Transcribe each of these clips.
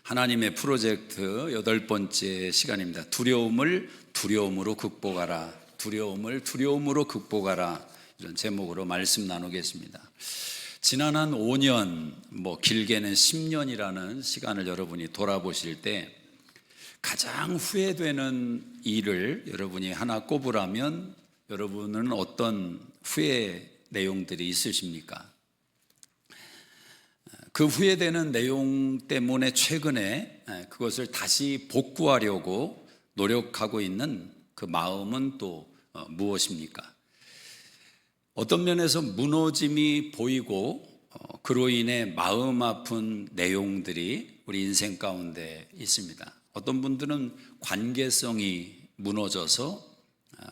하나님의 프로젝트 8번째 시간입니다. 두려움을 두려움으로 극복하라. 두려움을 두려움으로 극복하라. 이런 제목으로 말씀 나누겠습니다. 지난 한 5년, 길게는 10년이라는 시간을 여러분이 돌아보실 때 가장 후회되는 일을 여러분이 하나 꼽으라면 여러분은 어떤 후회 내용들이 있으십니까? 그 후회되는 내용 때문에 최근에 그것을 다시 복구하려고 노력하고 있는 그 마음은 또 무엇입니까? 어떤 면에서 무너짐이 보이고 그로 인해 마음 아픈 내용들이 우리 인생 가운데 있습니다. 어떤 분들은 관계성이 무너져서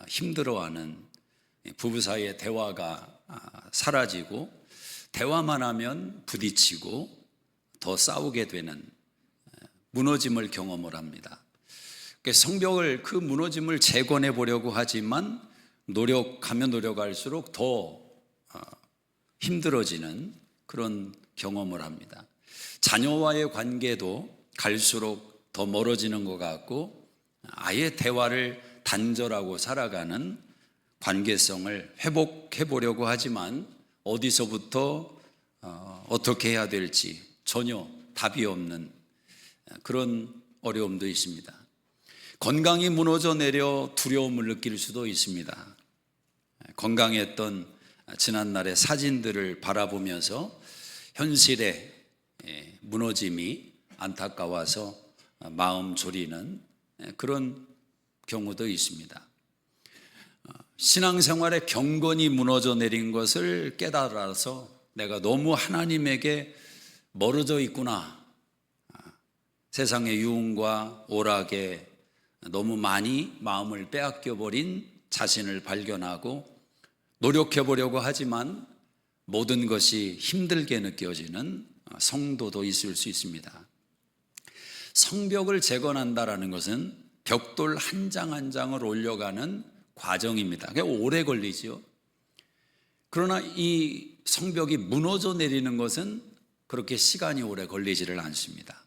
힘들어하는, 부부 사이의 대화가 사라지고 대화만 하면 부딪히고 더 싸우게 되는 무너짐을 경험을 합니다. 성벽을, 그 무너짐을 재건해 보려고 하지만 노력하면 노력할수록 더 힘들어지는 그런 경험을 합니다. 자녀와의 관계도 갈수록 더 멀어지는 것 같고 아예 대화를 단절하고 살아가는 관계성을 회복해 보려고 하지만 어디서부터 어떻게 해야 될지 전혀 답이 없는 그런 어려움도 있습니다. 건강이 무너져 내려 두려움을 느낄 수도 있습니다. 건강했던 지난날의 사진들을 바라보면서 현실의 무너짐이 안타까워서 마음 졸이는 그런 경우도 있습니다. 신앙생활의 경건이 무너져 내린 것을 깨달아서 내가 너무 하나님에게 멀어져 있구나, 세상의 유흥과 오락에 너무 많이 마음을 빼앗겨 버린 자신을 발견하고 노력해 보려고 하지만 모든 것이 힘들게 느껴지는 성도도 있을 수 있습니다. 성벽을 재건한다라는 것은 벽돌 한 장 한 장을 올려가는 과정입니다. 오래 걸리죠. 그러나 이 성벽이 무너져 내리는 것은 그렇게 시간이 오래 걸리지를 않습니다.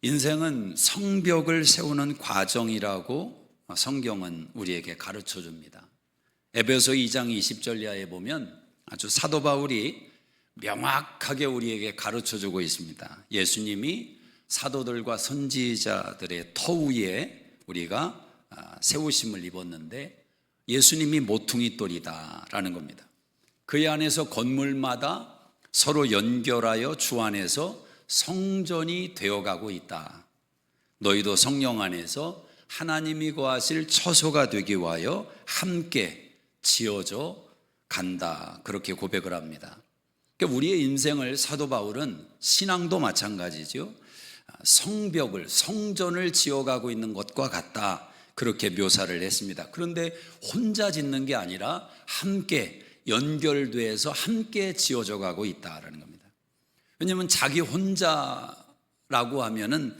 인생은 성벽을 세우는 과정이라고 성경은 우리에게 가르쳐 줍니다. 에베소 2장 20절 이하에 보면 아주 사도 바울이 명확하게 우리에게 가르쳐 주고 있습니다. 예수님이 사도들과 선지자들의 터 위에 우리가 세우심을 입었는데 예수님이 모퉁이 돌이다라는 겁니다. 그의 안에서 건물마다 서로 연결하여 주 안에서 성전이 되어가고 있다. 너희도 성령 안에서 하나님이 거하실 처소가 되기 위하여 함께 지어져 간다. 그렇게 고백을 합니다. 그러니까 우리의 인생을 사도 바울은 신앙도 마찬가지죠. 성벽을, 성전을 지어가고 있는 것과 같다. 그렇게 묘사를 했습니다. 그런데 혼자 짓는 게 아니라 함께 연결돼서 함께 지어져 가고 있다라는 겁니다. 왜냐하면 자기 혼자라고 하면은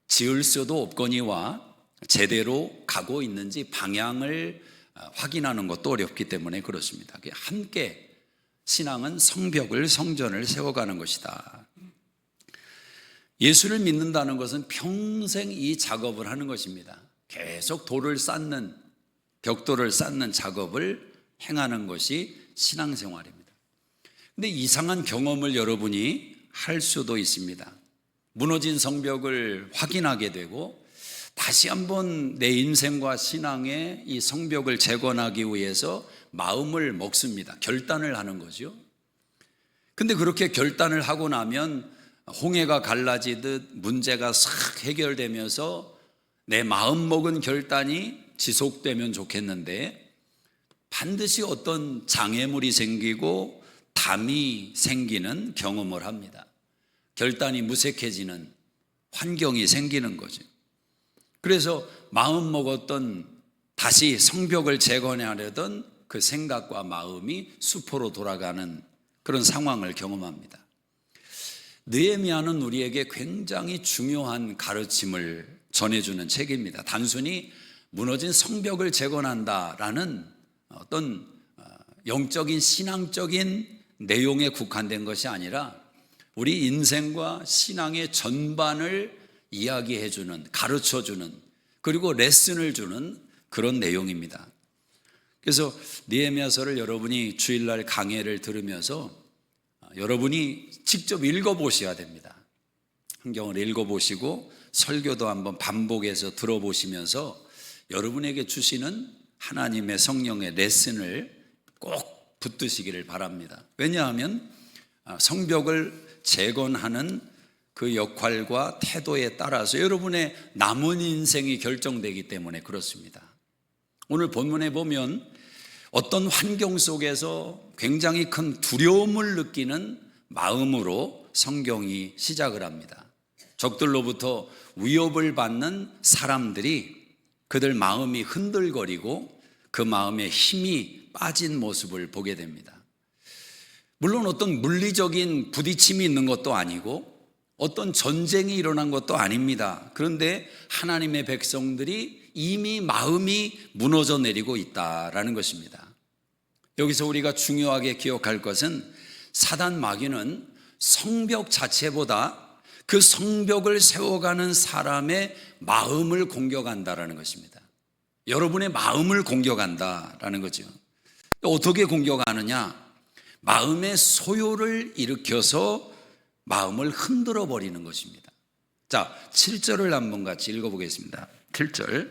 지을 수도 없거니와 제대로 가고 있는지 방향을 확인하는 것도 어렵기 때문에 그렇습니다. 함께 신앙은 성벽을, 성전을 세워가는 것이다. 예수를 믿는다는 것은 평생 이 작업을 하는 것입니다. 계속 돌을 쌓는, 벽돌을 쌓는 작업을 행하는 것이 신앙생활입니다. 근데 이상한 경험을 여러분이 할 수도 있습니다. 무너진 성벽을 확인하게 되고 다시 한번 내 인생과 신앙의 이 성벽을 재건하기 위해서 마음을 먹습니다. 결단을 하는 거죠. 근데 그렇게 결단을 하고 나면 홍해가 갈라지듯 문제가 싹 해결되면서 내 마음 먹은 결단이 지속되면 좋겠는데 반드시 어떤 장애물이 생기고 담이 생기는 경험을 합니다. 결단이 무색해지는 환경이 생기는 거죠. 그래서 마음 먹었던, 다시 성벽을 재건하려던 그 생각과 마음이 수포로 돌아가는 그런 상황을 경험합니다. 느헤미야는 우리에게 굉장히 중요한 가르침을 전해주는 책입니다. 단순히 무너진 성벽을 재건한다라는 어떤 영적인 신앙적인 내용에 국한된 것이 아니라 우리 인생과 신앙의 전반을 이야기해주는, 가르쳐주는, 그리고 레슨을 주는 그런 내용입니다. 그래서 느헤미야서를 여러분이 주일날 강해를 들으면서 여러분이 직접 읽어보셔야 됩니다. 성경을 읽어보시고 설교도 한번 반복해서 들어보시면서 여러분에게 주시는 하나님의 성령의 레슨을 꼭 붙드시기를 바랍니다. 왜냐하면 성벽을 재건하는 그 역할과 태도에 따라서 여러분의 남은 인생이 결정되기 때문에 그렇습니다. 오늘 본문에 보면 어떤 환경 속에서 굉장히 큰 두려움을 느끼는 마음으로 성경이 시작을 합니다. 적들로부터 위협을 받는 사람들이 그들 마음이 흔들거리고 그 마음에 힘이 빠진 모습을 보게 됩니다. 물론 어떤 물리적인 부딪힘이 있는 것도 아니고 어떤 전쟁이 일어난 것도 아닙니다. 그런데 하나님의 백성들이 이미 마음이 무너져 내리고 있다라는 것입니다. 여기서 우리가 중요하게 기억할 것은 사단 마귀는 성벽 자체보다 그 성벽을 세워가는 사람의 마음을 공격한다라는 것입니다. 여러분의 마음을 공격한다라는 거죠. 어떻게 공격하느냐? 마음의 소요를 일으켜서 마음을 흔들어 버리는 것입니다. 자, 7절을 한번 같이 읽어보겠습니다. 7절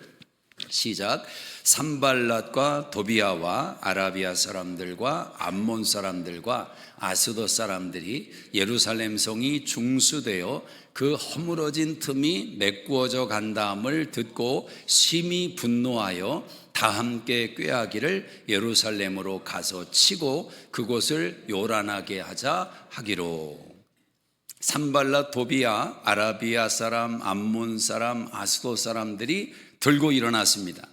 시작. 산발랏과 도비아와 아라비아 사람들과 암몬 사람들과 아스돗 사람들이 예루살렘 성이 중수되어 그 허물어진 틈이 메꾸어져 간다함을 듣고 심히 분노하여 다 함께 꾀하기를 예루살렘으로 가서 치고 그곳을 요란하게 하자 하기로. 산발랏, 도비아, 아라비아 사람, 암몬 사람, 아스돗 사람들이 들고 일어났습니다.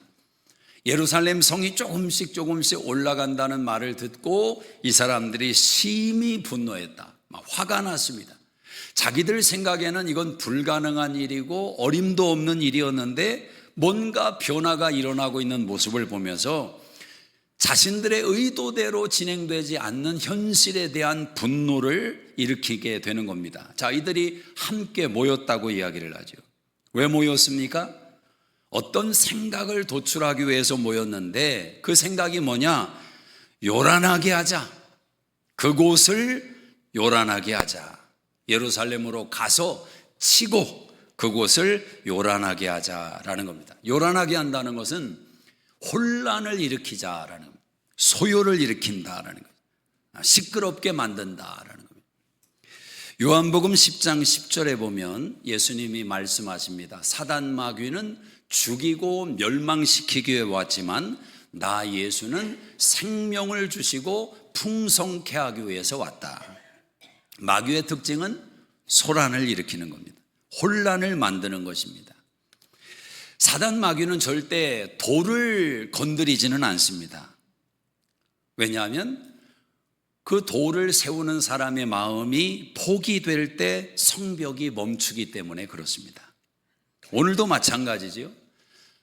예루살렘 성이 조금씩 올라간다는 말을 듣고 이 사람들이 심히 분노했다. 화가 났습니다. 자기들 생각에는 이건 불가능한 일이고 어림도 없는 일이었는데 뭔가 변화가 일어나고 있는 모습을 보면서 자신들의 의도대로 진행되지 않는 현실에 대한 분노를 일으키게 되는 겁니다. 자, 이들이 함께 모였다고 이야기를 하죠. 왜 모였습니까? 어떤 생각을 도출하기 위해서 모였는데 그 생각이 뭐냐? 요란하게 하자. 그곳을 요란하게 하자. 예루살렘으로 가서 치고 그곳을 요란하게 하자라는 겁니다. 요란하게 한다는 것은 혼란을 일으키자라는 겁니다. 소요를 일으킨다라는 겁니다. 시끄럽게 만든다라는 겁니다. 요한복음 10장 10절에 보면 예수님이 말씀하십니다. 사단 마귀는 죽이고 멸망시키기 위해 왔지만 나 예수는 생명을 주시고 풍성케 하기 위해서 왔다. 마귀의 특징은 소란을 일으키는 겁니다. 혼란을 만드는 것입니다. 사단 마귀는 절대 돌을 건드리지는 않습니다. 왜냐하면 그 돌을 세우는 사람의 마음이 포기될 때 성벽이 멈추기 때문에 그렇습니다. 오늘도 마찬가지지요.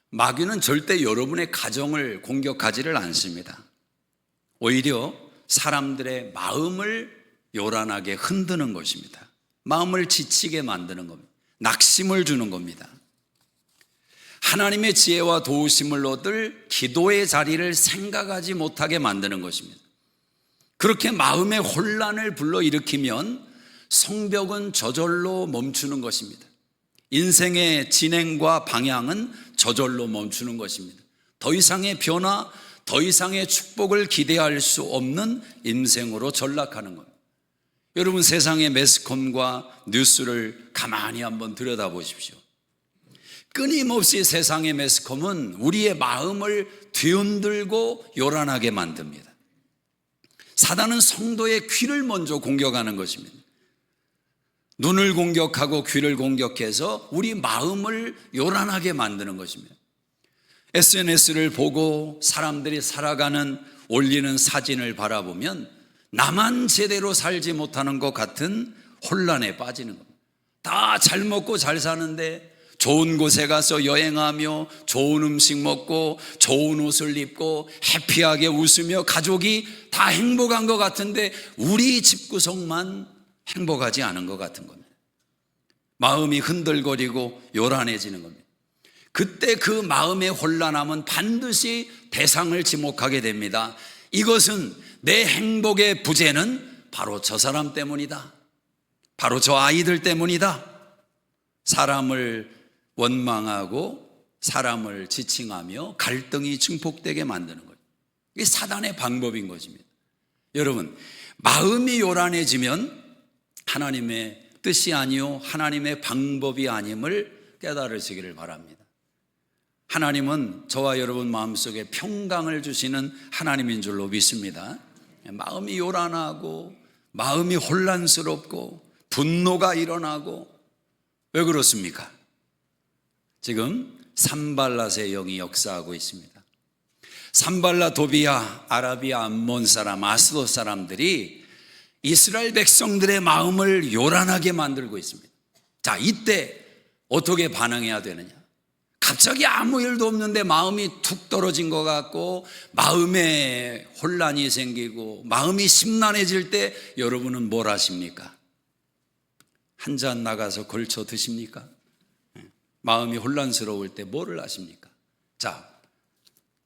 마귀는 절대 여러분의 가정을 공격하지를 않습니다. 오히려 사람들의 마음을 요란하게 흔드는 것입니다. 마음을 지치게 만드는 겁니다. 낙심을 주는 겁니다. 하나님의 지혜와 도우심을 얻을 기도의 자리를 생각하지 못하게 만드는 것입니다. 그렇게 마음의 혼란을 불러일으키면 성벽은 저절로 멈추는 것입니다. 인생의 진행과 방향은 저절로 멈추는 것입니다. 더 이상의 변화, 더 이상의 축복을 기대할 수 없는 인생으로 전락하는 겁니다. 여러분, 세상의 매스컴과 뉴스를 가만히 한번 들여다보십시오. 끊임없이 세상의 매스컴은 우리의 마음을 뒤흔들고 요란하게 만듭니다. 사단은 성도의 귀를 먼저 공격하는 것입니다. 눈을 공격하고 귀를 공격해서 우리 마음을 요란하게 만드는 것입니다. SNS를 보고 사람들이 살아가는 올리는 사진을 바라보면 나만 제대로 살지 못하는 것 같은 혼란에 빠지는 겁니다. 다 잘 먹고 잘 사는데 좋은 곳에 가서 여행하며 좋은 음식 먹고 좋은 옷을 입고 해피하게 웃으며 가족이 다 행복한 것 같은데 우리 집구석만 행복하지 않은 것 같은 겁니다. 마음이 흔들거리고 요란해지는 겁니다. 그때 그 마음의 혼란함은 반드시 대상을 지목하게 됩니다. 이것은 내 행복의 부재는 바로 저 사람 때문이다. 바로 저 아이들 때문이다. 사람을 원망하고 사람을 지칭하며 갈등이 증폭되게 만드는 거예요. 이게 사단의 방법인 것입니다. 여러분, 마음이 요란해지면 하나님의 뜻이 아니요 하나님의 방법이 아님을 깨달으시기를 바랍니다. 하나님은 저와 여러분 마음속에 평강을 주시는 하나님인 줄로 믿습니다. 마음이 요란하고 마음이 혼란스럽고 분노가 일어나고 왜 그렇습니까? 지금 산발랏의 영이 역사하고 있습니다. 산발랏, 도비야, 아라비아, 암몬 사람, 아스돗 사람들이 이스라엘 백성들의 마음을 요란하게 만들고 있습니다. 자, 이때 어떻게 반응해야 되느냐? 갑자기 아무 일도 없는데 마음이 툭 떨어진 것 같고 마음에 혼란이 생기고 마음이 심란해질 때 여러분은 뭘 하십니까? 한 잔 나가서 걸쳐 드십니까? 마음이 혼란스러울 때 뭐를 하십니까? 자,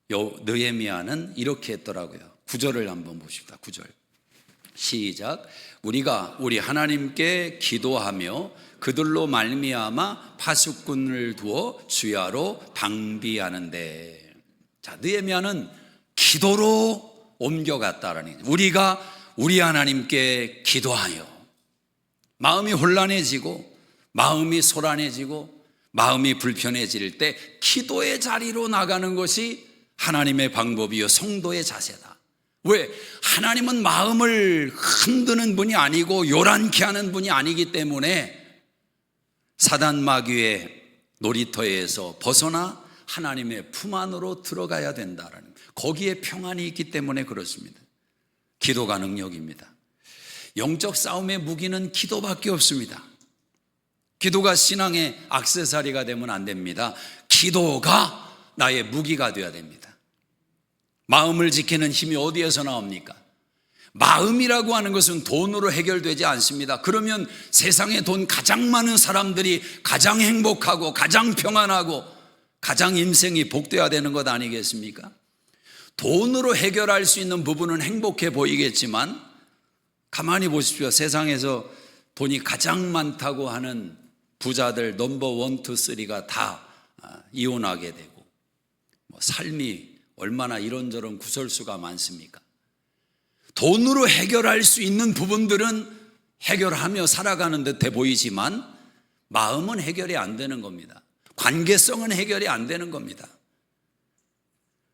느헤미야는 이렇게 했더라고요. 9절을 한번 보십시다. 9절 시작. 우리가 우리 하나님께 기도하며 그들로 말미암아 파수꾼을 두어 주야로 방비하는데. 자, 느헤미야는 기도로 옮겨갔다라는 거예요. 우리가 우리 하나님께 기도하여 마음이 혼란해지고 마음이 소란해지고 마음이 불편해질 때 기도의 자리로 나가는 것이 하나님의 방법이요 성도의 자세다. 왜? 하나님은 마음을 흔드는 분이 아니고 요란케 하는 분이 아니기 때문에 사단 마귀의 놀이터에서 벗어나 하나님의 품 안으로 들어가야 된다라는, 거기에 평안이 있기 때문에 그렇습니다. 기도가 능력입니다. 영적 싸움의 무기는 기도밖에 없습니다. 기도가 신앙의 액세서리가 되면 안 됩니다. 기도가 나의 무기가 되어야 됩니다. 마음을 지키는 힘이 어디에서 나옵니까? 마음이라고 하는 것은 돈으로 해결되지 않습니다. 그러면 세상에 돈 가장 많은 사람들이 가장 행복하고 가장 평안하고 가장 인생이 복되어야 되는 것 아니겠습니까? 돈으로 해결할 수 있는 부분은 행복해 보이겠지만 가만히 보십시오. 세상에서 돈이 가장 많다고 하는 부자들 넘버 1, 2, 3가 다 이혼하게 되고 삶이 얼마나 이런저런 구설수가 많습니까? 돈으로 해결할 수 있는 부분들은 해결하며 살아가는 듯해 보이지만 마음은 해결이 안 되는 겁니다. 관계성은 해결이 안 되는 겁니다.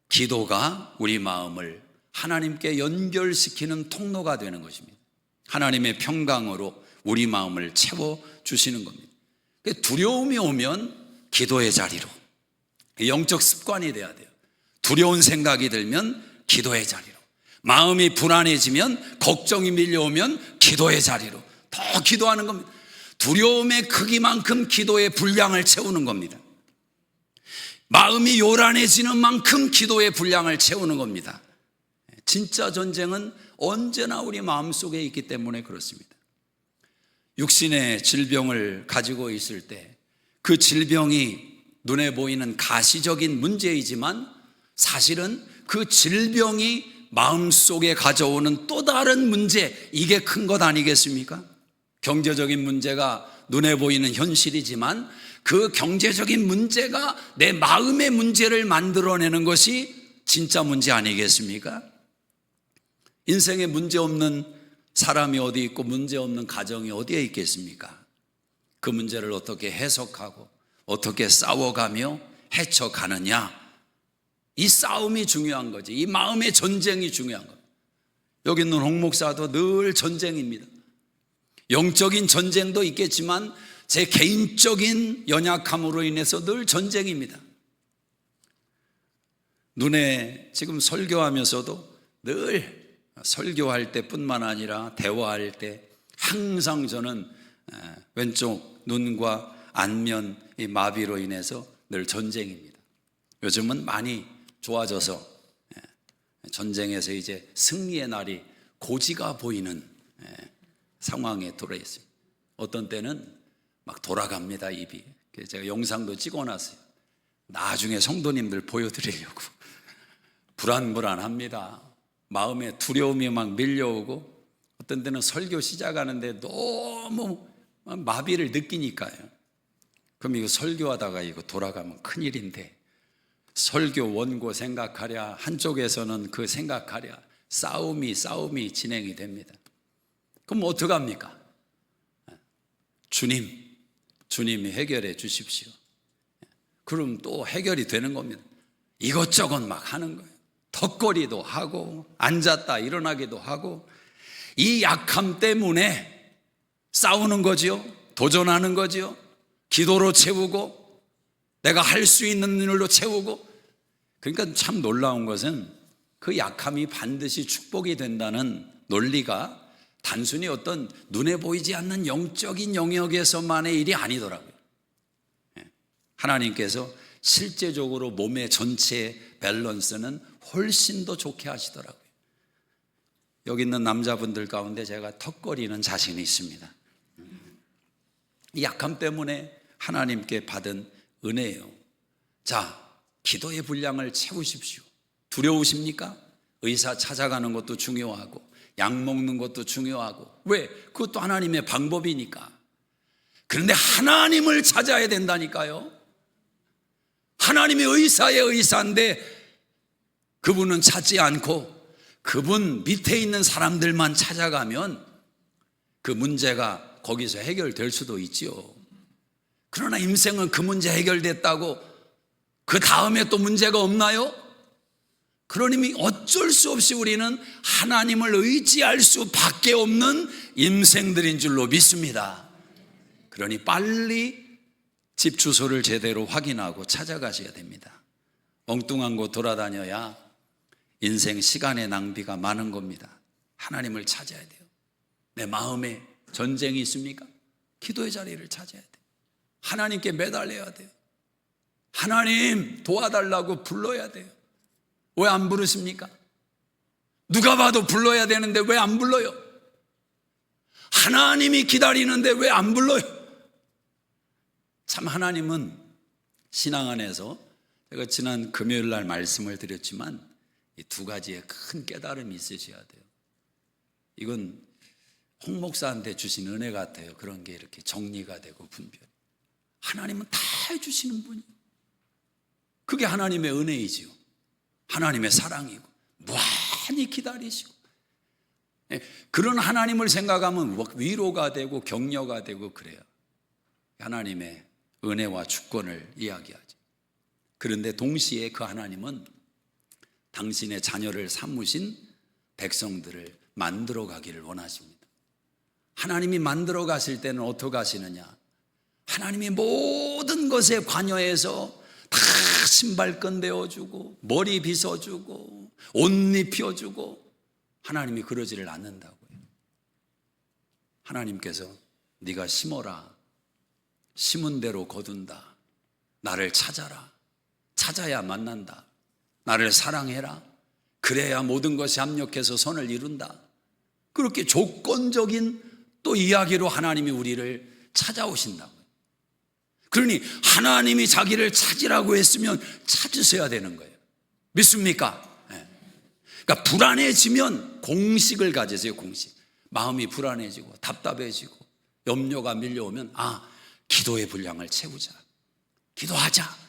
기도가 우리 마음을 하나님께 연결시키는 통로가 되는 것입니다. 하나님의 평강으로 우리 마음을 채워주시는 겁니다. 두려움이 오면 기도의 자리로, 영적 습관이 돼야 돼요. 두려운 생각이 들면 기도의 자리로, 마음이 불안해지면 걱정이 밀려오면 기도의 자리로 더 기도하는 겁니다. 두려움의 크기만큼 기도의 분량을 채우는 겁니다. 마음이 요란해지는 만큼 기도의 분량을 채우는 겁니다. 진짜 전쟁은 언제나 우리 마음속에 있기 때문에 그렇습니다. 육신의 질병을 가지고 있을 때 그 질병이 눈에 보이는 가시적인 문제이지만 사실은 그 질병이 마음속에 가져오는 또 다른 문제, 이게 큰 것 아니겠습니까? 경제적인 문제가 눈에 보이는 현실이지만 그 경제적인 문제가 내 마음의 문제를 만들어내는 것이 진짜 문제 아니겠습니까? 인생에 문제 없는 사람이 어디 있고 문제 없는 가정이 어디에 있겠습니까? 그 문제를 어떻게 해석하고 어떻게 싸워가며 헤쳐가느냐, 이 싸움이 중요한 거지. 이 마음의 전쟁이 중요한 거예요. 여기 있는 홍 목사도 늘 전쟁입니다. 영적인 전쟁도 있겠지만 제 개인적인 연약함으로 인해서 늘 전쟁입니다. 눈에 지금 설교하면서도 늘 설교할 때뿐만 아니라 대화할 때 항상 저는 왼쪽 눈과 안면 이 마비로 인해서 늘 전쟁입니다. 요즘은 많이 좋아져서 전쟁에서 이제 승리의 날이 고지가 보이는 상황에 들어 있습니다. 어떤 때는 막 돌아갑니다, 입이. 그래서 제가 영상도 찍어놨어요. 나중에 성도님들 보여드리려고. 불안합니다. 마음에 두려움이 막 밀려오고, 어떤 때는 설교 시작하는데 너무 마비를 느끼니까요. 그럼 이거 설교하다가 이거 돌아가면 큰일인데, 설교 원고 생각하랴, 한쪽에서는 그 생각하랴, 싸움이 진행이 됩니다. 그럼 어떡합니까? 주님이 해결해 주십시오. 그럼 또 해결이 되는 겁니다. 이것저것 막 하는 거예요. 턱걸이도 하고 앉았다 일어나기도 하고, 이 약함 때문에 싸우는 거지요. 도전하는 거지요. 기도로 채우고 내가 할 수 있는 일로 채우고. 그러니까 참 놀라운 것은 그 약함이 반드시 축복이 된다는 논리가 단순히 어떤 눈에 보이지 않는 영적인 영역에서만의 일이 아니더라고요. 하나님께서 실제적으로 몸의 전체 밸런스는 훨씬 더 좋게 하시더라고요. 여기 있는 남자분들 가운데 제가 턱걸이는 자신이 있습니다. 이 약함 때문에 하나님께 받은 은혜예요. 자, 기도의 분량을 채우십시오. 두려우십니까? 의사 찾아가는 것도 중요하고 약 먹는 것도 중요하고. 왜? 그것도 하나님의 방법이니까. 그런데 하나님을 찾아야 된다니까요. 하나님의 의사의 의사인데 그분은 찾지 않고 그분 밑에 있는 사람들만 찾아가면 그 문제가 거기서 해결될 수도 있지요. 그러나 인생은 그 문제 해결됐다고 그 다음에 또 문제가 없나요? 그러니 어쩔 수 없이 우리는 하나님을 의지할 수밖에 없는 인생들인 줄로 믿습니다. 그러니 빨리 집 주소를 제대로 확인하고 찾아가셔야 됩니다. 엉뚱한 곳 돌아다녀야 인생 시간의 낭비가 많은 겁니다. 하나님을 찾아야 돼요. 내 마음에 전쟁이 있습니까? 기도의 자리를 찾아야 돼요. 하나님께 매달려야 돼요. 하나님 도와달라고 불러야 돼요. 왜 안 부르십니까? 누가 봐도 불러야 되는데 왜 안 불러요? 하나님이 기다리는데 왜 안 불러요? 참 하나님은 신앙 안에서, 제가 지난 금요일 날 말씀을 드렸지만 이 두 가지의 큰 깨달음이 있으셔야 돼요. 이건 홍 목사한테 주신 은혜 같아요. 그런 게 이렇게 정리가 되고 분별. 하나님은 다 해주시는 분이에요. 그게 하나님의 은혜이지요. 하나님의 사랑이고 무한히 기다리시고. 그런 하나님을 생각하면 위로가 되고 격려가 되고 그래요. 하나님의 은혜와 주권을 이야기하죠. 그런데 동시에 그 하나님은 당신의 자녀를 삼으신 백성들을 만들어 가기를 원하십니다. 하나님이 만들어 가실 때는 어떻게 하시느냐? 하나님이 모든 것에 관여해서 다 신발끈 대어주고 머리 빗어주고 옷 입혀주고, 하나님이 그러지를 않는다고요. 하나님께서 네가 심어라, 심은 대로 거둔다. 나를 찾아라, 찾아야 만난다. 나를 사랑해라, 그래야 모든 것이 합력해서 선을 이룬다. 그렇게 조건적인 또 이야기로 하나님이 우리를 찾아오신다고요. 그러니 하나님이 자기를 찾으라고 했으면 찾으셔야 되는 거예요. 믿습니까? 네. 그러니까 불안해지면 공식을 가지세요. 공식. 마음이 불안해지고 답답해지고 염려가 밀려오면 기도의 분량을 채우자, 기도하자.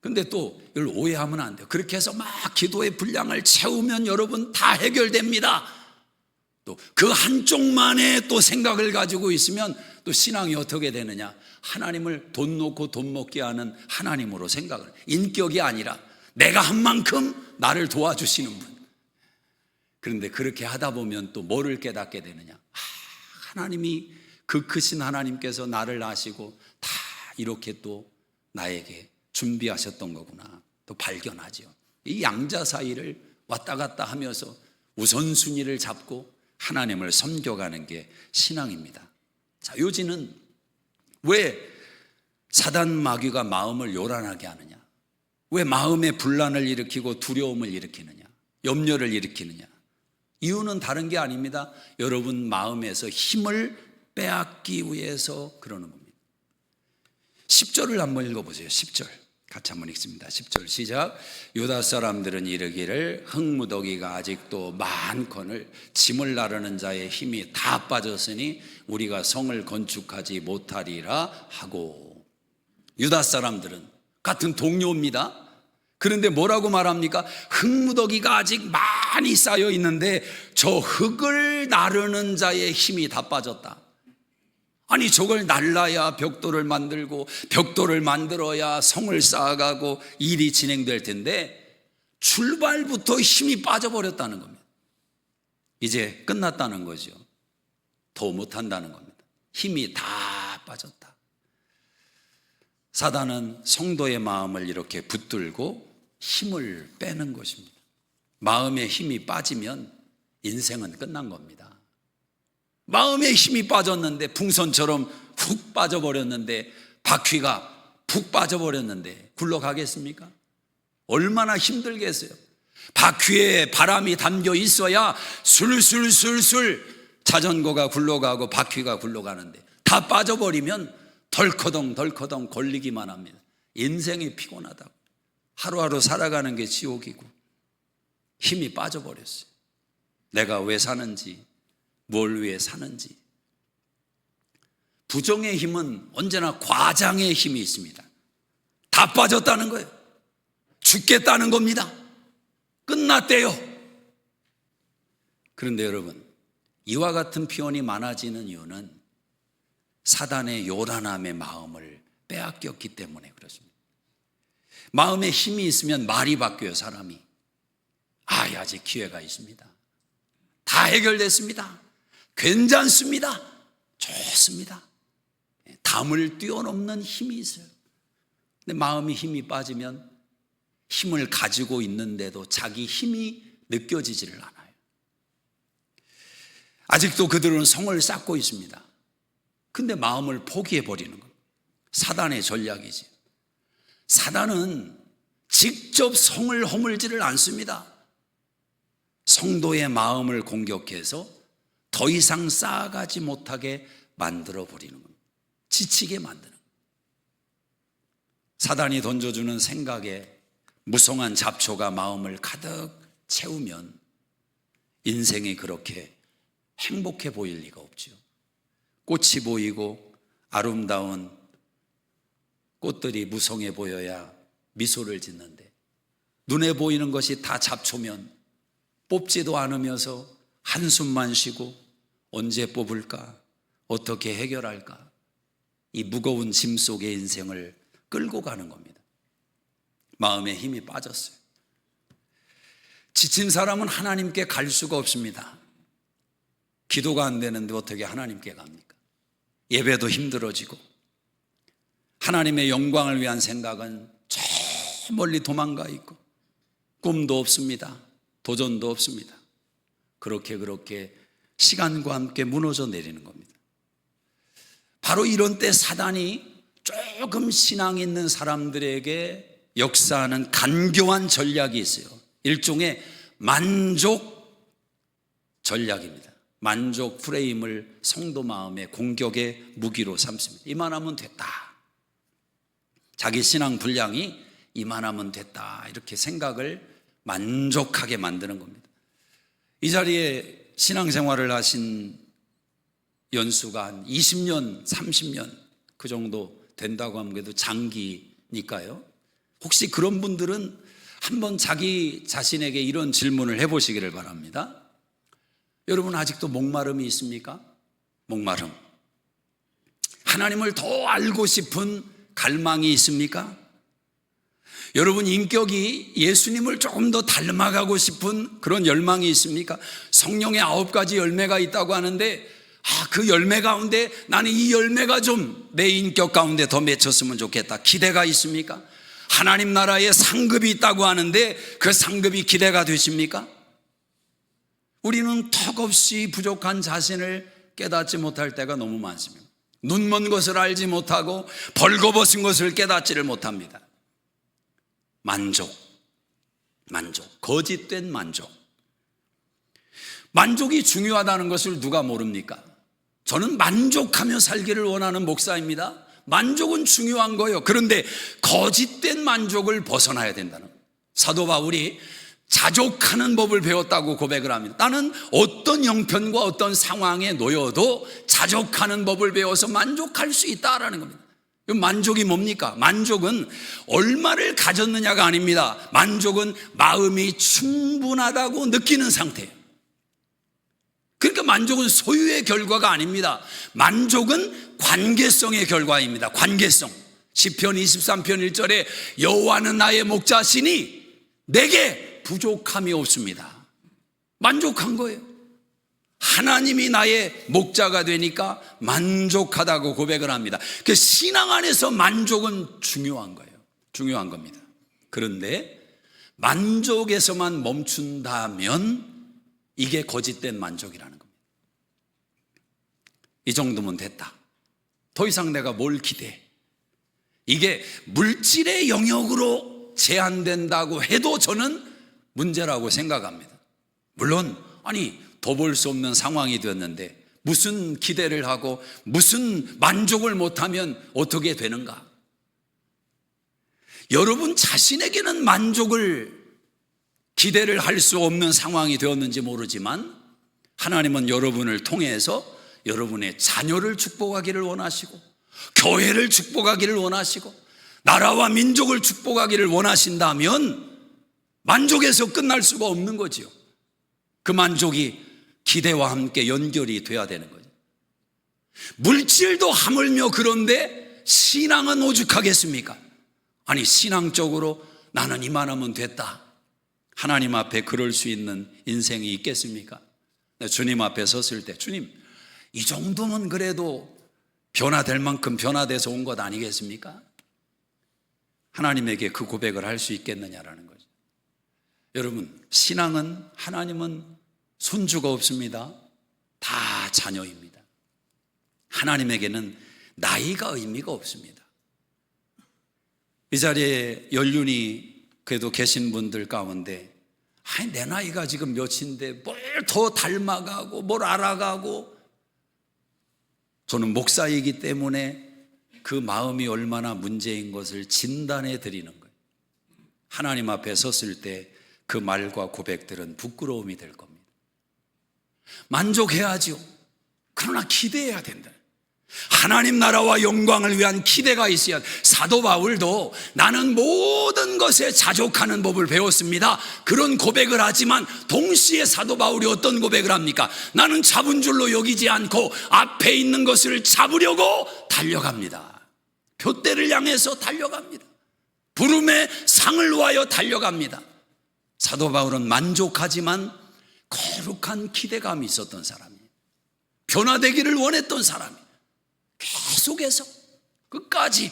근데 또 이걸 오해하면 안 돼요. 그렇게 해서 막 기도의 분량을 채우면 여러분 다 해결됩니다. 또 그 한쪽만의 또 생각을 가지고 있으면 또 신앙이 어떻게 되느냐? 하나님을 돈 놓고 돈 먹게 하는 하나님으로 생각을, 인격이 아니라 내가 한 만큼 나를 도와주시는 분. 그런데 그렇게 하다 보면 또 뭐를 깨닫게 되느냐? 하나님이, 그 크신 하나님께서 나를 아시고 다 이렇게 또 나에게 준비하셨던 거구나 또 발견하죠. 이 양자 사이를 왔다 갔다 하면서 우선순위를 잡고 하나님을 섬겨가는 게 신앙입니다. 자, 요지는 왜 사단 마귀가 마음을 요란하게 하느냐? 왜 마음에 분란을 일으키고 두려움을 일으키느냐? 염려를 일으키느냐? 이유는 다른 게 아닙니다. 여러분 마음에서 힘을 빼앗기 위해서 그러는 겁니다. 10절을 한번 읽어보세요. 10절 같이 한번 읽습니다. 10절 시작. 유다 사람들은 이르기를 흙무더기가 아직도 많거늘 짐을 나르는 자의 힘이 다 빠졌으니 우리가 성을 건축하지 못하리라 하고. 유다 사람들은 같은 동료입니다. 그런데 뭐라고 말합니까? 흙무더기가 아직 많이 쌓여 있는데 저 흙을 나르는 자의 힘이 다 빠졌다. 아니 저걸 날라야 벽돌을 만들고 벽돌을 만들어야 성을 쌓아가고 일이 진행될 텐데 출발부터 힘이 빠져버렸다는 겁니다. 이제 끝났다는 거죠. 더 못한다는 겁니다. 힘이 다 빠졌다. 사단은 성도의 마음을 이렇게 붙들고 힘을 빼는 것입니다. 마음에 힘이 빠지면 인생은 끝난 겁니다. 마음에 힘이 빠졌는데 풍선처럼 훅 빠져버렸는데 바퀴가 푹 빠져버렸는데 굴러가겠습니까? 얼마나 힘들겠어요. 바퀴에 바람이 담겨 있어야 술술술술 자전거가 굴러가고 바퀴가 굴러가는데 다 빠져버리면 덜커덩 걸리기만 합니다. 인생이 피곤하다고. 하루하루 살아가는 게 지옥이고 힘이 빠져버렸어요. 내가 왜 사는지, 뭘 위해 사는지. 부정의 힘은 언제나 과장의 힘이 있습니다. 다 빠졌다는 거예요. 죽겠다는 겁니다. 끝났대요. 그런데 여러분, 이와 같은 표현이 많아지는 이유는 사단의 요란함의 마음을 빼앗겼기 때문에 그렇습니다. 마음에 힘이 있으면 말이 바뀌어요. 사람이. 아직 기회가 있습니다. 다 해결됐습니다. 괜찮습니다. 좋습니다. 담을 뛰어넘는 힘이 있어요. 근데 마음이 힘이 빠지면 힘을 가지고 있는데도 자기 힘이 느껴지지를 않아요. 아직도 그들은 성을 쌓고 있습니다. 근데 마음을 포기해버리는 겁니다. 사단의 전략이지. 사단은 직접 성을 허물지를 않습니다. 성도의 마음을 공격해서 더 이상 쌓아가지 못하게 만들어버리는 겁니다. 지치게 만드는 겁니다. 사단이 던져주는 생각에 무성한 잡초가 마음을 가득 채우면 인생이 그렇게 행복해 보일 리가 없죠. 꽃이 보이고 아름다운 꽃들이 무성해 보여야 미소를 짓는데 눈에 보이는 것이 다 잡초면 뽑지도 않으면서 한숨만 쉬고 언제 뽑을까? 어떻게 해결할까? 이 무거운 짐 속의 인생을 끌고 가는 겁니다. 마음에 힘이 빠졌어요. 지친 사람은 하나님께 갈 수가 없습니다. 기도가 안 되는데 어떻게 하나님께 갑니까? 예배도 힘들어지고 하나님의 영광을 위한 생각은 저 멀리 도망가 있고 꿈도 없습니다. 도전도 없습니다. 그렇게 시간과 함께 무너져 내리는 겁니다. 바로 이런 때 사단이 조금 신앙 있는 사람들에게 역사하는 간교한 전략이 있어요. 일종의 만족 전략입니다. 만족 프레임을 성도 마음의 공격의 무기로 삼습니다. 이만하면 됐다. 자기 신앙 분량이 이만하면 됐다. 이렇게 생각을 만족하게 만드는 겁니다. 이 자리에 신앙생활을 하신 연수가 한 20년, 30년 그 정도 된다고 하면 그래도 장기니까요. 혹시 그런 분들은 한번 자기 자신에게 이런 질문을 해보시기를 바랍니다. 여러분 아직도 목마름이 있습니까? 목마름. 하나님을 더 알고 싶은 갈망이 있습니까? 여러분 인격이 예수님을 조금 더 닮아가고 싶은 그런 열망이 있습니까? 성령의 9가지 열매가 있다고 하는데 그 열매 가운데 나는 이 열매가 좀 내 인격 가운데 더 맺혔으면 좋겠다. 기대가 있습니까? 하나님 나라에 상급이 있다고 하는데 그 상급이 기대가 되십니까? 우리는 턱없이 부족한 자신을 깨닫지 못할 때가 너무 많습니다. 눈먼 것을 알지 못하고 벌거벗은 것을 깨닫지를 못합니다. 만족, 거짓된 만족. 만족이 중요하다는 것을 누가 모릅니까? 저는 만족하며 살기를 원하는 목사입니다. 만족은 중요한 거예요. 그런데 거짓된 만족을 벗어나야 된다는 거예요. 사도 바울이 자족하는 법을 배웠다고 고백을 합니다. 나는 어떤 형편과 어떤 상황에 놓여도 자족하는 법을 배워서 만족할 수 있다라는 겁니다. 만족이 뭡니까? 만족은 얼마를 가졌느냐가 아닙니다. 만족은 마음이 충분하다고 느끼는 상태예요. 그러니까 만족은 소유의 결과가 아닙니다. 만족은 관계성의 결과입니다. 관계성. 시편 23편 1절에 여호와는 나의 목자시니 내게 부족함이 없습니다. 만족한 거예요. 하나님이 나의 목자가 되니까 만족하다고 고백을 합니다. 그 신앙 안에서 만족은 중요한 거예요. 중요한 겁니다. 그런데 만족에서만 멈춘다면 이게 거짓된 만족이라는 겁니다. 이 정도면 됐다. 더 이상 내가 뭘 기대해? 이게 물질의 영역으로 제한된다고 해도 저는 문제라고 생각합니다. 물론 더 벌 수 없는 상황이 되었는데 무슨 기대를 하고 무슨 만족을 못하면 어떻게 되는가? 여러분 자신에게는 만족을 기대를 할 수 없는 상황이 되었는지 모르지만 하나님은 여러분을 통해서 여러분의 자녀를 축복하기를 원하시고 교회를 축복하기를 원하시고 나라와 민족을 축복하기를 원하신다면 만족에서 끝날 수가 없는 거지요. 그 만족이 기대와 함께 연결이 돼야 되는 거죠. 물질도 하물며 그런데 신앙은 오죽하겠습니까? 신앙적으로 나는 이만하면 됐다. 하나님 앞에 그럴 수 있는 인생이 있겠습니까? 주님 앞에 섰을 때 주님 이 정도면 그래도 변화될 만큼 변화돼서 온 것 아니겠습니까? 하나님에게 그 고백을 할 수 있겠느냐라는 거죠. 여러분 신앙은 하나님은 손주가 없습니다. 다 자녀입니다. 하나님에게는 나이가 의미가 없습니다. 이 자리에 연륜이 그래도 계신 분들 가운데 내 나이가 지금 몇인데 뭘 더 닮아가고 뭘 알아가고, 저는 목사이기 때문에 그 마음이 얼마나 문제인 것을 진단해 드리는 거예요. 하나님 앞에 섰을 때 그 말과 고백들은 부끄러움이 될 겁니다. 만족해야죠. 그러나 기대해야 된다. 하나님 나라와 영광을 위한 기대가 있어야 돼. 사도 바울도 나는 모든 것에 자족하는 법을 배웠습니다. 그런 고백을 하지만 동시에 사도 바울이 어떤 고백을 합니까? 나는 잡은 줄로 여기지 않고 앞에 있는 것을 잡으려고 달려갑니다. 표대를 향해서 달려갑니다. 부름의 상을 위하여 달려갑니다. 사도 바울은 만족하지만 거룩한 기대감이 있었던 사람이에요. 변화되기를 원했던 사람이에요. 계속해서 끝까지.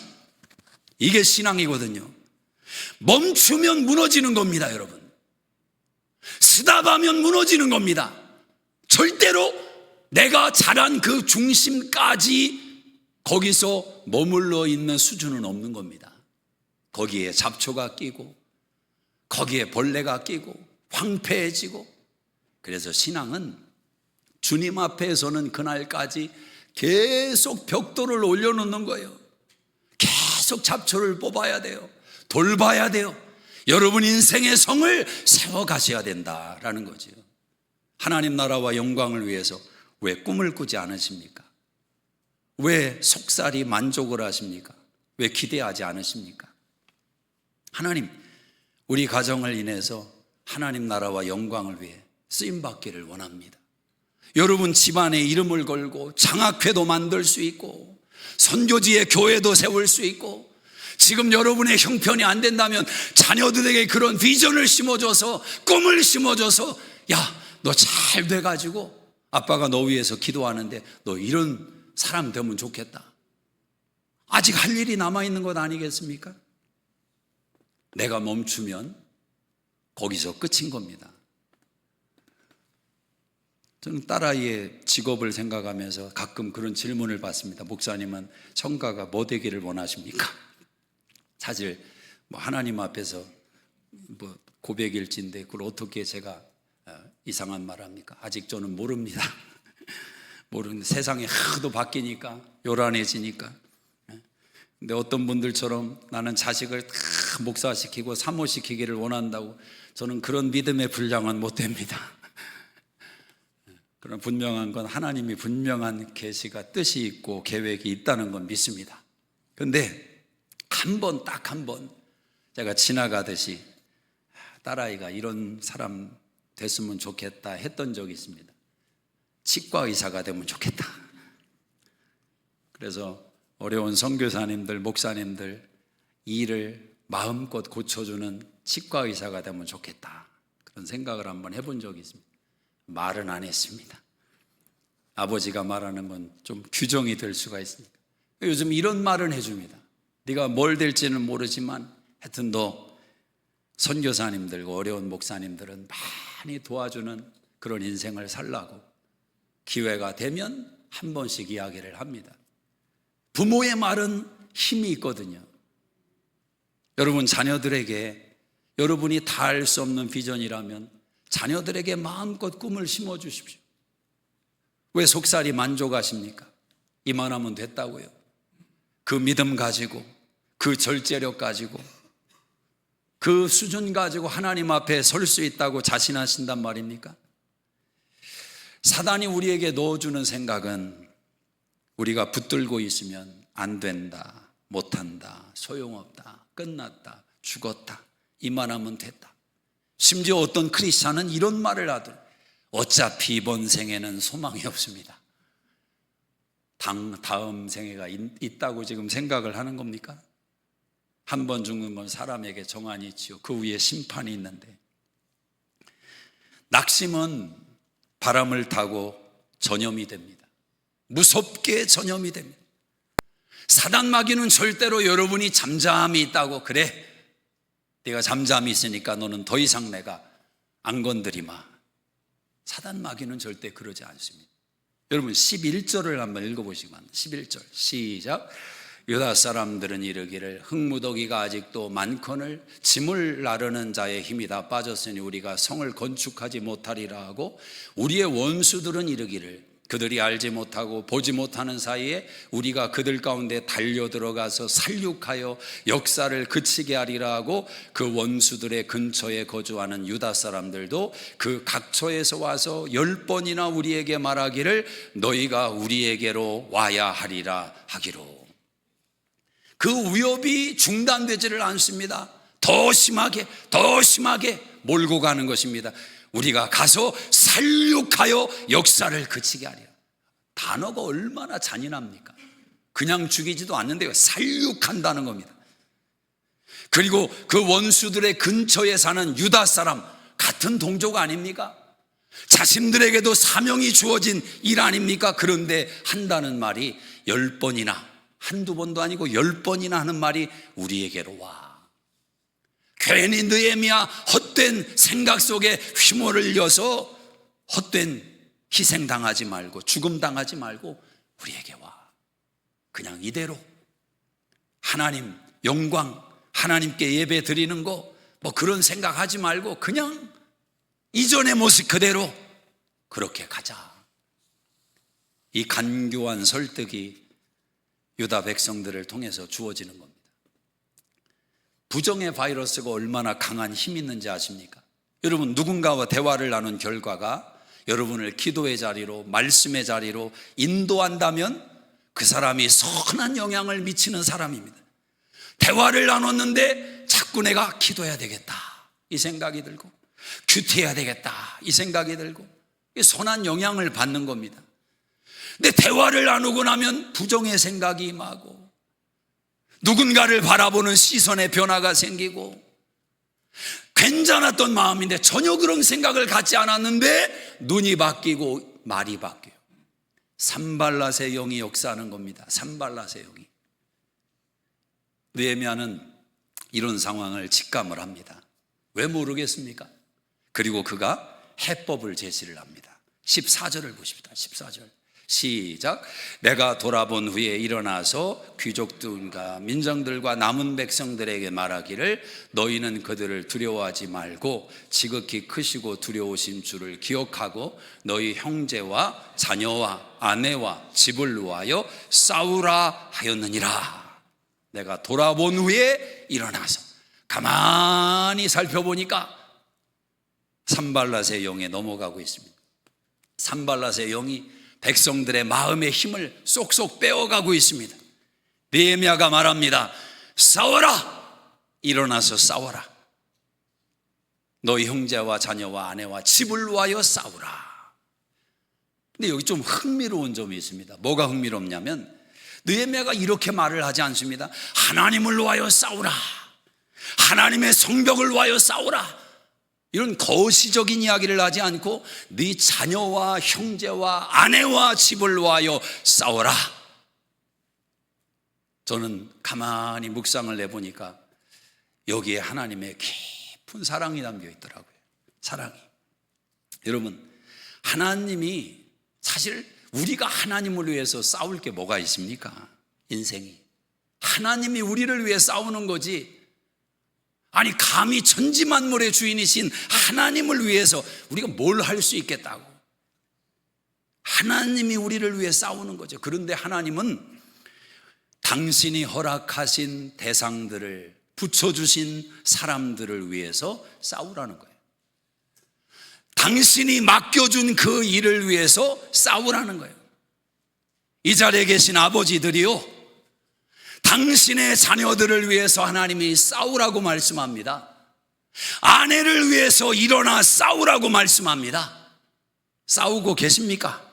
이게 신앙이거든요. 멈추면 무너지는 겁니다, 여러분. 스탑하면 무너지는 겁니다. 절대로 내가 자란 그 중심까지 거기서 머물러 있는 수준은 없는 겁니다. 거기에 잡초가 끼고 거기에 벌레가 끼고 황폐해지고. 그래서 신앙은 주님 앞에서는 그날까지 계속 벽돌을 올려놓는 거예요. 계속 잡초를 뽑아야 돼요. 돌봐야 돼요. 여러분 인생의 성을 세워가셔야 된다라는 거죠. 하나님 나라와 영광을 위해서 왜 꿈을 꾸지 않으십니까? 왜 속살이 만족을 하십니까? 왜 기대하지 않으십니까? 하나님, 우리 가정을 인해서 하나님 나라와 영광을 위해 쓰임받기를 원합니다. 여러분 집안에 이름을 걸고 장학회도 만들 수 있고 선교지에 교회도 세울 수 있고, 지금 여러분의 형편이 안 된다면 자녀들에게 그런 비전을 심어줘서 꿈을 심어줘서, 야, 너 잘 돼가지고 아빠가 너 위해서 기도하는데 너 이런 사람 되면 좋겠다. 아직 할 일이 남아있는 것 아니겠습니까? 내가 멈추면 거기서 끝인 겁니다. 저는 딸아이의 직업을 생각하면서 가끔 그런 질문을 받습니다. 목사님은 성가가 뭐 되기를 원하십니까? 사실 하나님 앞에서 고백일지인데 그걸 어떻게 제가 이상한 말 합니까? 아직 저는 모릅니다. 모르는데 세상이 하도 바뀌니까, 요란해지니까. 근데 어떤 분들처럼 나는 자식을 다 목사시키고 사모시키기를 원한다고, 저는 그런 믿음의 분량은 못 됩니다. 그러나 분명한 건 하나님이 분명한 계시가 뜻이 있고 계획이 있다는 건 믿습니다. 그런데 딱 한 번 제가 지나가듯이 딸아이가 이런 사람 됐으면 좋겠다 했던 적이 있습니다. 치과 의사가 되면 좋겠다. 그래서 어려운 선교사님들, 목사님들 일을 마음껏 고쳐주는 치과 의사가 되면 좋겠다, 그런 생각을 한번 해본 적이 있습니다. 말은 안 했습니다. 아버지가 말하는 건 좀 규정이 될 수가 있으니까. 요즘 이런 말은 해줍니다. 네가 뭘 될지는 모르지만 하여튼 너 선교사님들과 어려운 목사님들은 많이 도와주는 그런 인생을 살라고 기회가 되면 한 번씩 이야기를 합니다. 부모의 말은 힘이 있거든요. 여러분 자녀들에게 여러분이 다 알 수 없는 비전이라면 자녀들에게 마음껏 꿈을 심어주십시오. 왜 속살이 만족하십니까? 이만하면 됐다고요. 그 믿음 가지고, 그 절제력 가지고, 그 수준 가지고 하나님 앞에 설 수 있다고 자신하신단 말입니까? 사단이 우리에게 넣어주는 생각은 우리가 붙들고 있으면 안 된다, 못한다, 소용없다, 끝났다, 죽었다, 이만하면 됐다. 심지어 어떤 크리스찬은 이런 말을 하더라고요. 어차피 이번 생에는 소망이 없습니다. 다음 생애가 있다고 지금 생각을 하는 겁니까? 한 번 죽는 건 사람에게 정한이 있지요. 그 위에 심판이 있는데, 낙심은 바람을 타고 전염이 됩니다. 무섭게 전염이 됩니다. 사단 마귀는 절대로 여러분이 잠잠히 있다고, 그래 네가 잠잠히 있으니까 너는 더 이상 내가 안 건드리마. 사단 마귀는 절대 그러지 않습니다. 여러분 11절을 한번 읽어보시기 바랍니다. 11절 시작. 유다 사람들은 이르기를 흙무더기가 아직도 많거늘 짐을 나르는 자의 힘이 다 빠졌으니 우리가 성을 건축하지 못하리라 하고, 우리의 원수들은 이르기를 그들이 알지 못하고 보지 못하는 사이에 우리가 그들 가운데 달려 들어가서 살육하여 역사를 그치게 하리라 하고, 그 원수들의 근처에 거주하는 유다 사람들도 그 각처에서 와서 10번이나 우리에게 말하기를 너희가 우리에게로 와야 하리라 하기로. 그 위협이 중단되지를 않습니다. 더 심하게 몰고 가는 것입니다. 우리가 가서 살육하여 역사를 그치게 하리라. 단어가 얼마나 잔인합니까? 그냥 죽이지도 않는데요, 살육한다는 겁니다. 그리고 그 원수들의 근처에 사는 유다 사람, 같은 동족 아닙니까? 자신들에게도 사명이 주어진 일 아닙니까? 그런데 한다는 말이 10번이나, 한두 번도 아니고 10번이나 하는 말이 우리에게로 와. 괜히 느헤미야 헛된 생각 속에 휘몰려서 헛된 희생당하지 말고 죽음당하지 말고 우리에게 와. 그냥 이대로 하나님 영광, 하나님께 예배 드리는 거 뭐 그런 생각하지 말고 그냥 이전의 모습 그대로 그렇게 가자. 이 간교한 설득이 유다 백성들을 통해서 주어지는 겁니다. 부정의 바이러스가 얼마나 강한 힘이 있는지 아십니까? 여러분 누군가와 대화를 나눈 결과가 여러분을 기도의 자리로, 말씀의 자리로 인도한다면 그 사람이 선한 영향을 미치는 사람입니다. 대화를 나눴는데 자꾸 내가 기도해야 되겠다 이 생각이 들고, 큐티해야 되겠다 이 생각이 들고, 선한 영향을 받는 겁니다. 근데 대화를 나누고 나면 부정의 생각이 임하고 누군가를 바라보는 시선의 변화가 생기고, 괜찮았던 마음인데 전혀 그런 생각을 갖지 않았는데 눈이 바뀌고 말이 바뀌어요. 산발랏의 영이 역사하는 겁니다. 산발랏의 영이. 느헤미야는 이런 상황을 직감을 합니다. 왜 모르겠습니까? 그리고 그가 해법을 제시를 합니다. 14절을 보십시다. 14절 시작. 내가 돌아본 후에 일어나서 귀족들과 민정들과 남은 백성들에게 말하기를 너희는 그들을 두려워하지 말고 지극히 크시고 두려우신 주를 기억하고 너희 형제와 자녀와 아내와 집을 위하여 싸우라 하였느니라. 내가 돌아본 후에 일어나서 가만히 살펴보니까 산발랏의 영에 넘어가고 있습니다. 산발랏의 영이 백성들의 마음의 힘을 쏙쏙 빼어가고 있습니다. 느헤미야가 말합니다. 싸워라! 일어나서 싸워라. 너희 형제와 자녀와 아내와 집을 위하여 싸우라. 근데 여기 좀 흥미로운 점이 있습니다. 뭐가 흥미롭냐면 느헤미야가 이렇게 말을 하지 않습니다. 하나님을 위하여 싸우라. 하나님의 성벽을 위하여 싸우라. 이런 거시적인 이야기를 하지 않고 네 자녀와 형제와 아내와 집을 위하여 싸워라. 저는 가만히 묵상을 해보니까 여기에 하나님의 깊은 사랑이 담겨 있더라고요. 사랑이. 여러분, 하나님이 사실 우리가 하나님을 위해서 싸울 게 뭐가 있습니까? 인생이. 하나님이 우리를 위해 싸우는 거지. 아니 감히 천지만물의 주인이신 하나님을 위해서 우리가 뭘 할 수 있겠다고. 하나님이 우리를 위해 싸우는 거죠. 그런데 하나님은 당신이 허락하신 대상들을 붙여주신 사람들을 위해서 싸우라는 거예요. 당신이 맡겨준 그 일을 위해서 싸우라는 거예요. 이 자리에 계신 아버지들이요, 당신의 자녀들을 위해서 하나님이 싸우라고 말씀합니다. 아내를 위해서 일어나 싸우라고 말씀합니다. 싸우고 계십니까?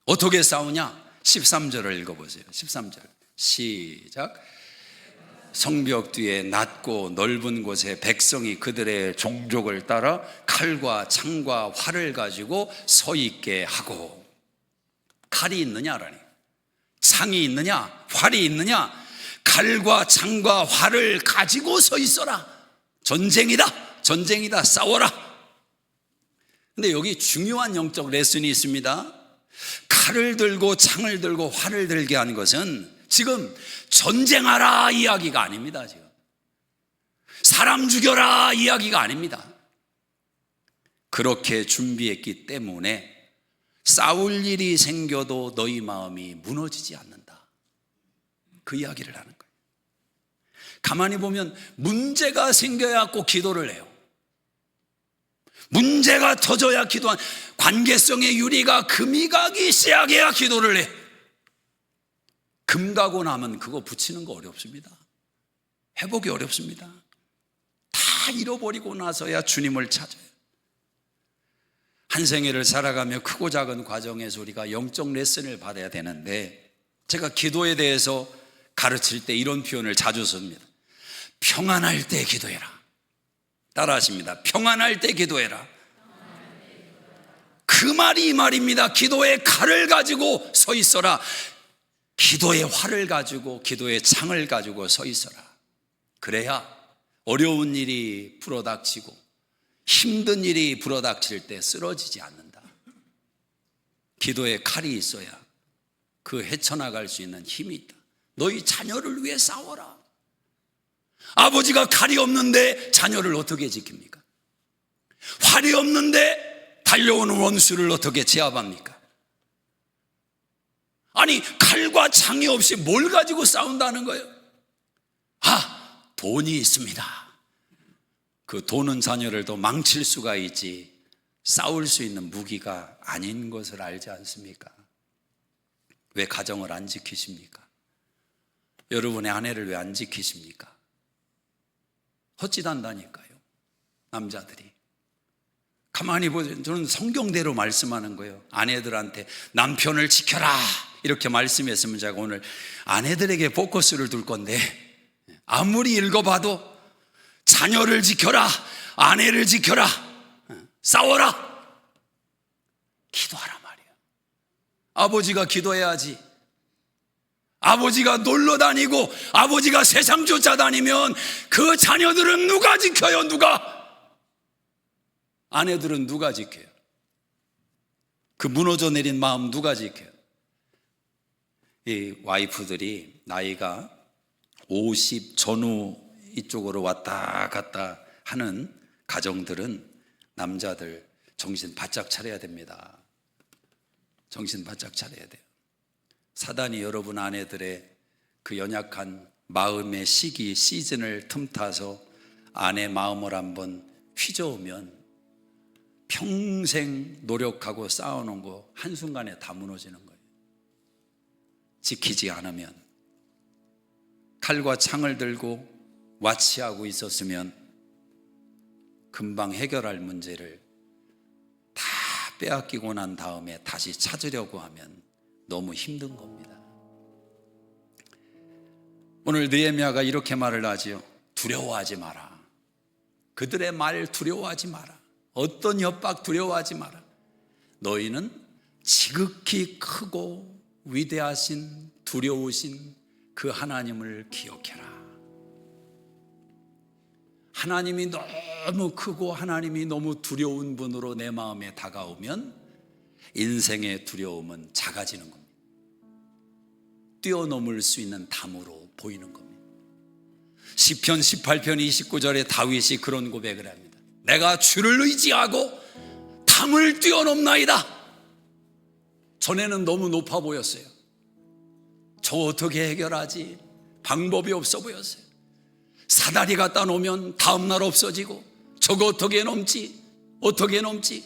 어떻게 싸우냐? 13절을 읽어보세요. 13절 시작. 성벽 뒤에 낮고 넓은 곳에 백성이 그들의 종족을 따라 칼과 창과 활을 가지고 서 있게 하고. 칼이 있느냐라니, 창이 있느냐, 활이 있느냐? 칼과 창과 활을 가지고 서 있어라. 전쟁이다, 전쟁이다, 싸워라. 근데 여기 중요한 영적 레슨이 있습니다. 칼을 들고 창을 들고 활을 들게 한 것은 지금 전쟁하라 이야기가 아닙니다. 지금 사람 죽여라 이야기가 아닙니다. 그렇게 준비했기 때문에 싸울 일이 생겨도 너희 마음이 무너지지 않는다, 그 이야기를 하는 거예요. 가만히 보면 문제가 생겨야 꼭 기도를 해요. 문제가 터져야 기도한, 관계성의 유리가 금이 가기 시작해야 기도를 해. 금 가고 나면 그거 붙이는 거 어렵습니다. 회복이 어렵습니다. 다 잃어버리고 나서야 주님을 찾아요. 한 생애를 살아가며 크고 작은 과정에서 우리가 영적 레슨을 받아야 되는데, 제가 기도에 대해서 가르칠 때 이런 표현을 자주 씁니다. 평안할 때 기도해라. 따라하십니다. 평안할 때 기도해라. 그 말이 이 말입니다. 기도의 칼을 가지고 서 있어라. 기도의 활을 가지고, 기도의 창을 가지고 서 있어라. 그래야 어려운 일이 불어닥치고 힘든 일이 불어닥칠 때 쓰러지지 않는다. 기도의 칼이 있어야 그 헤쳐나갈 수 있는 힘이 있다. 너희 자녀를 위해 싸워라. 아버지가 칼이 없는데 자녀를 어떻게 지킵니까? 활이 없는데 달려오는 원수를 어떻게 제압합니까? 아니 칼과 창이 없이 뭘 가지고 싸운다는 거예요? 돈이 있습니다. 그 돈은 자녀를 더 망칠 수가 있지 싸울 수 있는 무기가 아닌 것을 알지 않습니까? 왜 가정을 안 지키십니까? 여러분의 아내를 왜 안 지키십니까? 헛짓한다니까요. 남자들이. 가만히 보세요. 저는 성경대로 말씀하는 거예요. 아내들한테 남편을 지켜라 이렇게 말씀했으면 제가 오늘 아내들에게 포커스를 둘 건데, 아무리 읽어봐도 자녀를 지켜라, 아내를 지켜라, 싸워라, 기도하라 말이에요. 아버지가 기도해야지. 아버지가 놀러 다니고 아버지가 세상 쫓아다니면 그 자녀들은 누가 지켜요? 누가? 아내들은 누가 지켜요? 그 무너져 내린 마음 누가 지켜요? 이 와이프들이 나이가 50 전후 이쪽으로 왔다 갔다 하는 가정들은 남자들 정신 바짝 차려야 됩니다. 정신 바짝 차려야 돼요. 사단이 여러분 아내들의 그 연약한 마음의 시기, 시즌을 틈타서 아내 마음을 한번 휘저으면 평생 노력하고 쌓아놓은 거 한순간에 다 무너지는 거예요. 지키지 않으면, 칼과 창을 들고 와치하고 있었으면 금방 해결할 문제를 다 빼앗기고 난 다음에 다시 찾으려고 하면 너무 힘든 겁니다. 오늘 느헤미야가 이렇게 말을 하지요. 두려워하지 마라. 그들의 말 두려워하지 마라. 어떤 협박 두려워하지 마라. 너희는 지극히 크고 위대하신 두려우신 그 하나님을 기억해라. 하나님이 너무 크고 하나님이 너무 두려운 분으로 내 마음에 다가오면 인생의 두려움은 작아지는 겁니다. 뛰어넘을 수 있는 담으로 보이는 겁니다. 시편 18편 29절에 다윗이 그런 고백을 합니다. 내가 주를 의지하고 담을 뛰어넘나이다. 전에는 너무 높아 보였어요. 저 어떻게 해결하지? 방법이 없어 보였어요. 사다리 갖다 놓으면 다음날 없어지고 저거 어떻게 넘지? 어떻게 넘지?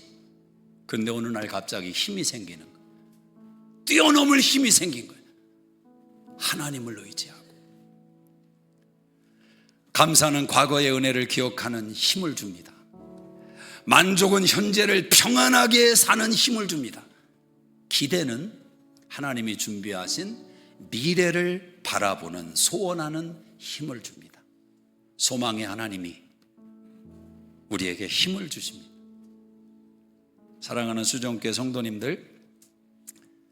그런데 어느 날 갑자기 힘이 생기는 거예요. 뛰어넘을 힘이 생긴 거예요. 하나님을 의지하고. 감사는 과거의 은혜를 기억하는 힘을 줍니다. 만족은 현재를 평안하게 사는 힘을 줍니다. 기대는 하나님이 준비하신 미래를 바라보는, 소원하는 힘을 줍니다. 소망의 하나님이 우리에게 힘을 주십니다. 사랑하는 수정교회 성도님들,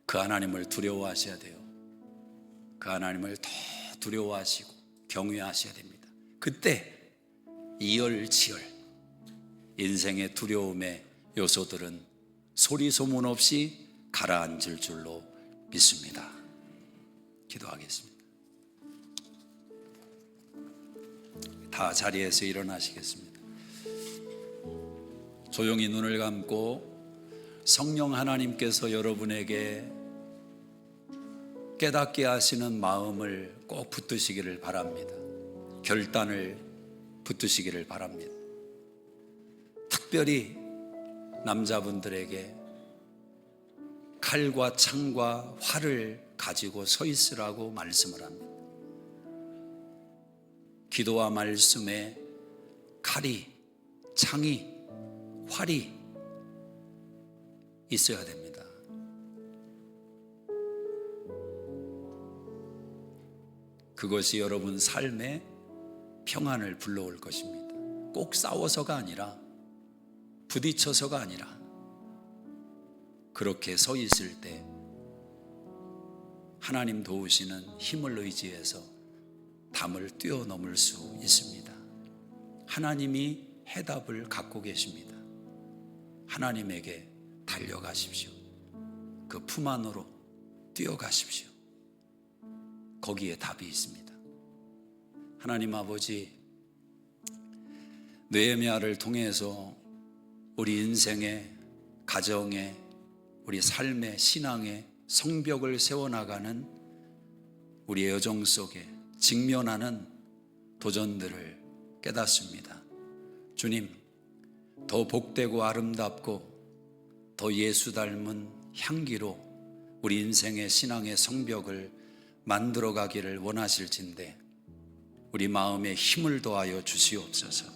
그 하나님을 두려워하셔야 돼요. 그 하나님을 더 두려워하시고 경외하셔야 됩니다. 그때 이열치열 인생의 두려움의 요소들은 소리 소문 없이 가라앉을 줄로 믿습니다. 기도하겠습니다. 다 자리에서 일어나시겠습니다. 조용히 눈을 감고 성령 하나님께서 여러분에게 깨닫게 하시는 마음을 꼭 붙드시기를 바랍니다. 결단을 붙드시기를 바랍니다. 특별히 남자분들에게 칼과 창과 활을 가지고 서 있으라고 말씀을 합니다. 기도와 말씀에 칼이, 창이, 활이 있어야 됩니다. 그것이 여러분 삶에 평안을 불러올 것입니다. 꼭 싸워서가 아니라, 부딪혀서가 아니라, 그렇게 서 있을 때 하나님 도우시는 힘을 의지해서 담을 뛰어넘을 수 있습니다. 하나님이 해답을 갖고 계십니다. 하나님에게 달려가십시오. 그 품 안으로 뛰어가십시오. 거기에 답이 있습니다. 하나님 아버지, 느헤미야를 통해서 우리 인생의, 가정의, 우리 삶의, 신앙의 성벽을 세워나가는 우리의 여정 속에 직면하는 도전들을 깨닫습니다. 주님, 더 복되고 아름답고 더 예수 닮은 향기로 우리 인생의 신앙의 성벽을 만들어 가기를 원하실진데 우리 마음에 힘을 더하여 주시옵소서.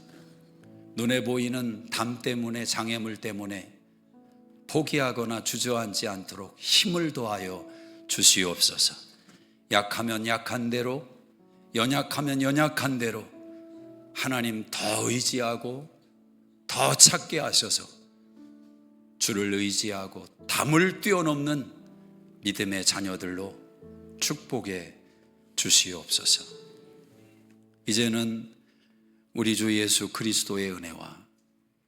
눈에 보이는 담 때문에, 장애물 때문에 포기하거나 주저앉지 않도록 힘을 더하여 주시옵소서. 약하면 약한 대로, 연약하면 연약한 대로 하나님 더 의지하고 더 찾게 하셔서 주를 의지하고 담을 뛰어넘는 믿음의 자녀들로 축복해 주시옵소서. 이제는 우리 주 예수 그리스도의 은혜와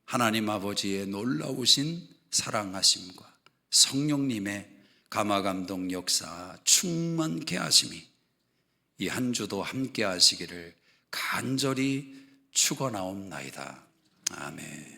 하나님 아버지의 놀라우신 사랑하심과 성령님의 감화감동 역사 충만케 하심이 이 한 주도 함께 하시기를 간절히 축원하옵나이다. 아멘.